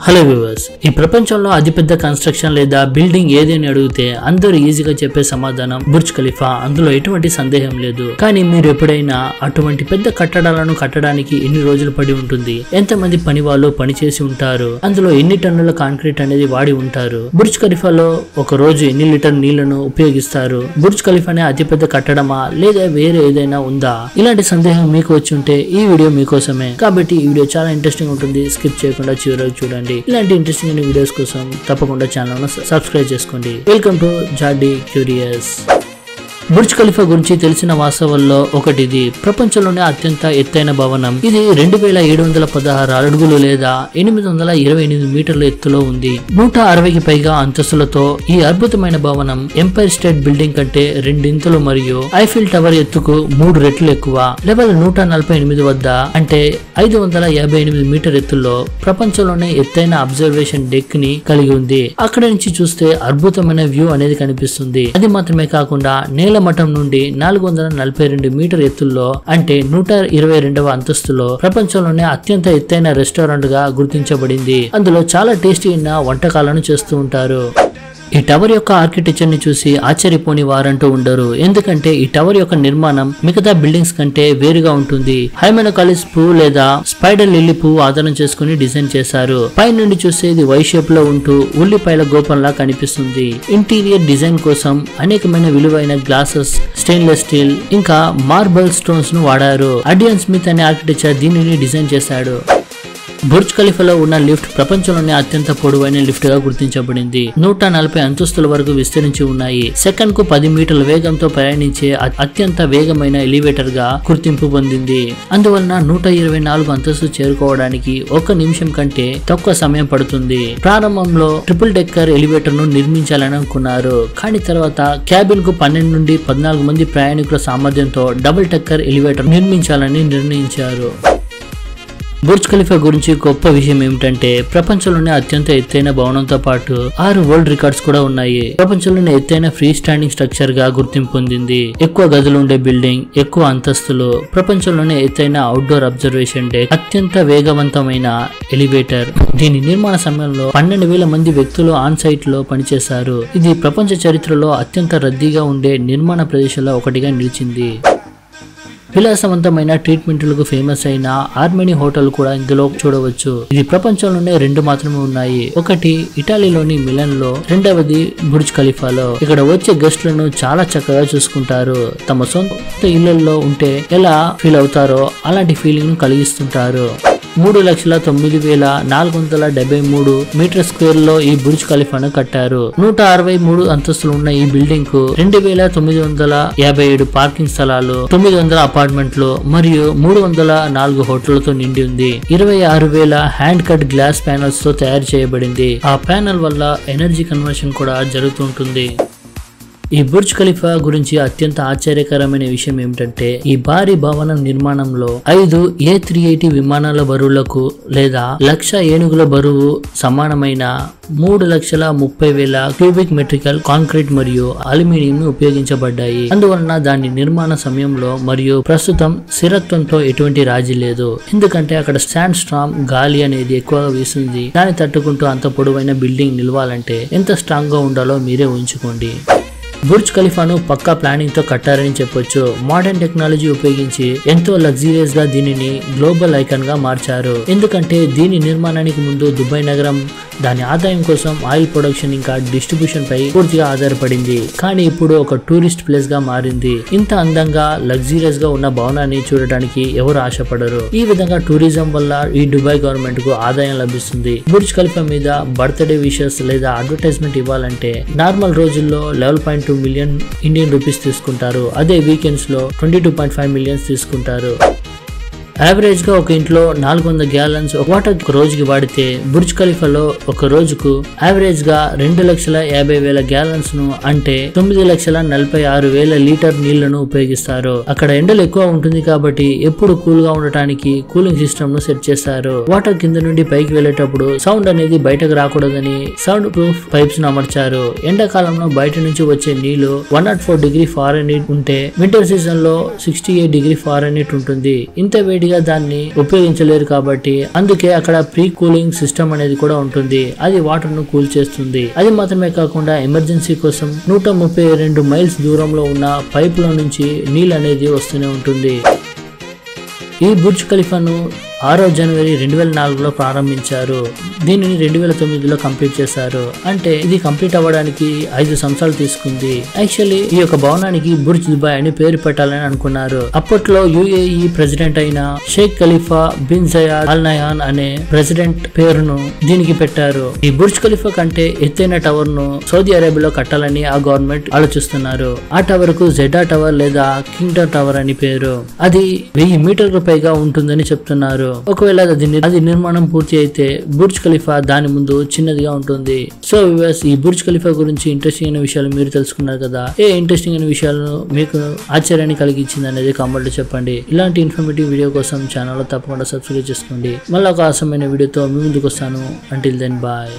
Hello viewers, ఈ ప్రపంచంలో అతిపెద్ద కన్స్ట్రక్షన్ లేదా బిల్డింగ్ ఏదని అడిగితే అందరూ ఈజీగా చెప్పే సమాధానం బుర్జ్ ఖలీఫా. అందులో ఎటువంటి సందేహం లేదు. కానీ మీరు ఎప్పుడైనా అటువంటి పెద్ద కట్టడాలను కట్టడానికి ఎన్ని రోజులు పడి ఉంటుంది, ఎంతమంది పని వాళ్ళు పనిచేసి ఉంటారు, అందులో ఎన్ని టన్నుల కాంక్రీట్ అనేది వాడి ఉంటారు, బుర్జ్ ఖలీఫాలో ఒక రోజు ఎన్ని లీటర్ నీళ్లను ఉపయోగిస్తారు, బుర్జ్ ఖలీఫానే అతిపెద్ద కట్టడమా లేదా వేరే ఏదైనా ఉందా, ఇలాంటి సందేహం మీకు వచ్చి ఉంటే ఈ వీడియో మీకోసమే. కాబట్టి ఈ వీడియో చాలా ఇంట్రెస్టింగ్ ఉంటుంది, స్కిప్ చేయకుండా చివరికి చూడండి. ఇలాంటి ఇంట్రెస్టింగ్ వీడియోస్ కోసం తప్పకుండా ఛానల్ సబ్స్క్రైబ్ చేసుకోండి. వెల్కమ్ టు జాడీ క్యూరియస్. బుర్జ్ ఖలీఫా గురించి తెలిసిన వాస్తవాల్లో ఒకటిది ప్రపంచంలోనే అత్యంత ఎత్తైన భవనం. ఇది 2716 అడుగులు లేదా 828 మీటర్ల ఎత్తులో ఉంది. 160కి పైగా అంతస్తులతో ఈ అద్భుతమైన భవనం ఎంపైర్ స్టేట్ బిల్డింగ్ కంటే రెండింతలు మరియు ఐఫిల్ టవర్ ఎత్తుకు 3 రెట్లు ఎక్కువ. లెవెల్ 148 వద్ద అంటే 558 మీటర్ ఎత్తుల్లో ప్రపంచంలోనే ఎత్తైన అబ్జర్వేషన్ డెక్ ని కలిగి ఉంది. అక్కడి నుంచి చూస్తే అద్భుతమైన వ్యూ అనేది కనిపిస్తుంది. అది మాత్రమే కాకుండా నేల మఠం నుండి 442 మీటర్ ఎత్తుల్లో అంటే 122వ అంతస్తులో ప్రపంచంలోనే అత్యంత ఎత్తైన రెస్టారెంట్ గా గుర్తించబడింది. అందులో చాలా టేస్టీ అయిన వంటకాలను చేస్తూ ఉంటారు. ఈ టవర్ యొక్క ఆర్కిటెక్చర్ ని చూసి ఆశ్చర్యపోని వారంటూ ఉండరు. ఎందుకంటే ఈ టవర్ యొక్క నిర్మాణం మిగతా బిల్డింగ్స్ కంటే వేరుగా ఉంటుంది. హైమెనోకాలిస్ పువ్వు లేదా స్పైడర్ లిల్లీ పువ్వు ఆధారం చేసుకుని డిజైన్ చేశారు. పై నుండి చూస్తే ఇది వై షేప్ లో ఉంటూ ఉల్లిపాయల గోపంలా కనిపిస్తుంది. ఇంటీరియర్ డిజైన్ కోసం అనేకమైన విలువైన గ్లాసెస్, స్టెయిన్లెస్ స్టీల్ ఇంకా మార్బల్ స్టోన్స్ ను వాడారు. అడియన్ స్మిత్ అనే ఆర్కిటెక్చర్ దీనిని డిజైన్ చేశాడు. బుర్జ్ ఖలీఫాలో ఉన్న లిఫ్ట్ ప్రపంచంలోనే అత్యంత పొడవైన లిఫ్ట్ గా గుర్తించబడింది. 140 అంతస్తుల వరకు విస్తరించి ఉన్నాయి. సెకండ్ కు 10 మీటర్ల వేగంతో ప్రయాణించే అత్యంత వేగమైన ఎలివేటర్ గా గుర్తింపు పొందింది. అందువలన 124 అంతస్తు చేరుకోవడానికి 1 నిమిషం కంటే తక్కువ సమయం పడుతుంది. ప్రారంభంలో ట్రిపుల్ డెక్కర్ ఎలివేటర్ ను నిర్మించాలని అనుకున్నారు. కానీ తర్వాత క్యాబిన్ కు 12 నుండి 14 మంది ప్రయాణికుల సామర్థ్యంతో డబుల్ డెక్కర్ ఎలివేటర్ నిర్మించాలని నిర్ణయించారు. బుర్జ్ ఖలీఫా గురించి గొప్ప విషయం ఏమిటంటే ప్రపంచంలోనే అత్యంత ఎత్తైన భవనంతో పాటు 6 వరల్డ్ రికార్డ్స్ కూడా ఉన్నాయి. ప్రపంచంలోనే ఎత్తైన ఫ్రీ స్టాండింగ్ స్ట్రక్చర్ గా గుర్తింపు పొందింది. ఎక్కువ గదులు ఉండే బిల్డింగ్, ఎక్కువ అంతస్తులు, ప్రపంచంలోనే ఎత్తైన అవుట్డోర్ అబ్జర్వేషన్ డెక్, అత్యంత వేగవంతమైన ఎలివేటర్. దీని నిర్మాణ సమయంలో 12,000 మంది వ్యక్తులు ఆన్ సైట్ లో పనిచేశారు. ఇది ప్రపంచ చరిత్రలో అత్యంత రద్దీగా ఉండే నిర్మాణ ప్రదేశాల్లో ఒకటిగా నిలిచింది. విలాసవంతమైన ట్రీట్మెంట్లకు ఫేమస్ అయిన ఆర్మెనీ హోటల్ కూడా ఇందులో చూడవచ్చు. ఇది ప్రపంచంలోనే 2 మాత్రమే ఉన్నాయి. ఒకటి ఇటలీలోని మిలన్ లో, రెండవది బుర్జ్ ఖలీఫాలో. ఇక్కడ వచ్చే గెస్ట్లను చాలా చక్కగా చూసుకుంటారు. తమ సొంత ఇళ్లలో ఉంటే ఎలా ఫీల్ అవుతారో అలాంటి ఫీలింగ్ ను కలిగిస్తుంటారు. 3,09,473 మీటర్ స్క్వేర్ లో ఈ బుర్జ్ ఖలీఫాను కట్టారు. 163 అంతస్తులు ఉన్న ఈ బిల్డింగ్ కు 2,957 పార్కింగ్ స్థలాలు, 900 అపార్ట్మెంట్లు మరియు 304 హోటళ్లతో నిండి ఉంది. 26,000 హ్యాండ్ కట్ గ్లాస్ ప్యానల్స్ తో తయారు చేయబడింది. ఆ ప్యానల్ వల్ల ఎనర్జీ కన్వర్షన్ కూడా జరుగుతుంటుంది. ఈ బుర్జ్ ఖలీఫా గురించి అత్యంత ఆశ్చర్యకరమైన విషయం ఏమిటంటే ఈ భారీ భవనం నిర్మాణంలో 5 A380 విమానాల బరువులకు లేదా 1,00,000 ఏనుగుల బరువు సమానమైన 3,30,000 క్యూబిక్ మెట్రికల్ కాంక్రీట్ మరియు అల్యూమినియం ఉపయోగించబడ్డాయి. అందువలన దాని నిర్మాణ సమయంలో మరియు ప్రస్తుతం స్థిరత్వంతో ఎటువంటి రాజీ లేదు. ఎందుకంటే అక్కడ శాండ్ స్టార్మ్ గాలి అనేది ఎక్కువగా వీస్తుంది. దాన్ని తట్టుకుంటూ అంత పొడవైన బిల్డింగ్ నిలవాలంటే ఎంత స్ట్రాంగ్ గా ఉండాలో మీరే ఊహించుకోండి. బుర్జ్ ఖలీఫాను పక్కా ప్లానింగ్ తో కట్టారని చెప్పొచ్చు. మోడర్న్ టెక్నాలజీ ఉపయోగించి ఎంతో లగ్జరియస్ గా దీనిని గ్లోబల్ ఐకాన్ గా మార్చారు. ఎందుకంటే దీని నిర్మాణానికి ముందు దుబాయ్ నగరం దాని ఆదాయం కోసం ఆయిల్ ప్రొడక్షన్ ఇంకా డిస్ట్రిబ్యూషన్ పై పూర్తిగా ఆధారపడింది. కానీ ఇప్పుడు ఒక టూరిస్ట్ ప్లేస్ గా మారింది. ఇంత అందంగా లగ్జరియస్ గా ఉన్న భవనాన్ని చూడడానికి ఎవరు ఆశపడరు. ఈ విధంగా టూరిజం వల్ల ఈ దుబాయ్ గవర్నమెంట్ కు ఆదాయం లభిస్తుంది. బుర్జ్ ఖలీఫా మీద బర్త్డే విషెస్ లేదా అడ్వర్టైజ్మెంట్ ఇవ్వాలంటే నార్మల్ రోజుల్లో 11.2 మిలియన్ ఇండియన్ రూపీస్ తీసుకుంటారు. అదే వీకెండ్స్ లో 22.5 మిలియన్స్ తీసుకుంటారు. యావరేజ్ గా ఒక ఇంట్లో 400 గ్యాలన్స్ వాటర్ ఒక రోజుకి వాడితే బుర్జ్ ఖలీఫాలో ఒక రోజుకు యావరేజ్ గా 2,50,000 గ్యాలన్స్ ను అంటే 9,46,000 లీటర్ నీళ్లను ఉపయోగిస్తారు. అక్కడ ఎండలు ఎక్కువ ఉంటుంది కాబట్టి ఎప్పుడు కూల్ గా ఉండటానికి కూలింగ్ సిస్టమ్ ను సెట్ చేస్తారు. వాటర్ కింద నుండి పైకి వెళ్లేటప్పుడు సౌండ్ అనేది బయటకు రాకూడదని సౌండ్ ప్రూఫ్ పైప్స్ ను అమర్చారు. ఎండాకాలంలో బయట నుంచి వచ్చే నీళ్లు 104 డిగ్రీ ఫారెన్హీట్ ఉంటే వింటర్ సీజన్ లో 68 డిగ్రీ ఫారెన్హీట్ ఉంటుంది. ఇంత వేడి ఇమీడియట్ గా దాన్ని ఉపయోగించలేరు కాబట్టి అందుకే అక్కడ ప్రీ కూలింగ్ సిస్టమ్ అనేది కూడా ఉంటుంది. అది వాటర్ ను కూల్ చేస్తుంది. అది మాత్రమే కాకుండా ఎమర్జెన్సీ కోసం 132 మైల్స్ దూరంలో ఉన్న పైప్ లో నుంచి నీళ్ళు అనేది వస్తూనే ఉంటుంది. ఈ బుర్జ్ ఖలీఫాను 6 జనవరి 2004లో ప్రారంభించారు. దీనిని 2009లో కంప్లీట్ చేశారు. అంటే ఇది కంప్లీట్ అవ్వడానికి 5 సంవత్సరాలు తీసుకుంది. యాక్చువల్లీ ఈ యొక్క భవనానికి బుర్జ్ దుబాయ్ అని పేరు పెట్టాలని అనుకున్నారు. అప్పట్లో UAE ప్రెసిడెంట్ అయిన Sheikh Khalifa bin Zayed Al Nahyan అనే ప్రెసిడెంట్ పేరును దీనికి పెట్టారు. ఈ బుర్జ్ ఖలీఫా కంటే ఎత్తైన టవర్ ను సౌదీ అరేబియాలో కట్టాలని ఆ గవర్నమెంట్ ఆలోచిస్తున్నారు. ఆ టవర్ కు జెడా టవర్ లేదా కింగ్డమ్ టవర్ అని పేరు. అది 1000 మీటర్ల పైగా ఉంటుందని చెప్తున్నారు. ఒకవేళ అది నిర్మాణం పూర్తి అయితే బుర్జ్ ఖలీఫా దాని ముందు చిన్నదిగా ఉంటుంది. సో వ్యూవర్స్, ఈ బుర్జ్ ఖలీఫా గురించి ఇంట్రెస్టింగ్ అయిన విషయాలు మీరు తెలుసుకున్నారు కదా. ఏ ఇంట్రెస్టింగ్ అయిన విషయాలను మీకు ఆశ్చర్యాన్ని కలిగించింది అనేది కామెంట్ లో చెప్పండి. ఇలాంటి ఇన్ఫర్మేటివ్ వీడియో కోసం ఛానల్ లో తప్పకుండా సబ్స్క్రైబ్ చేసుకోండి. మళ్ళీ ఒక ఆసమైన వీడియోతో మీ ముందుకు వస్తాను. Until then bye.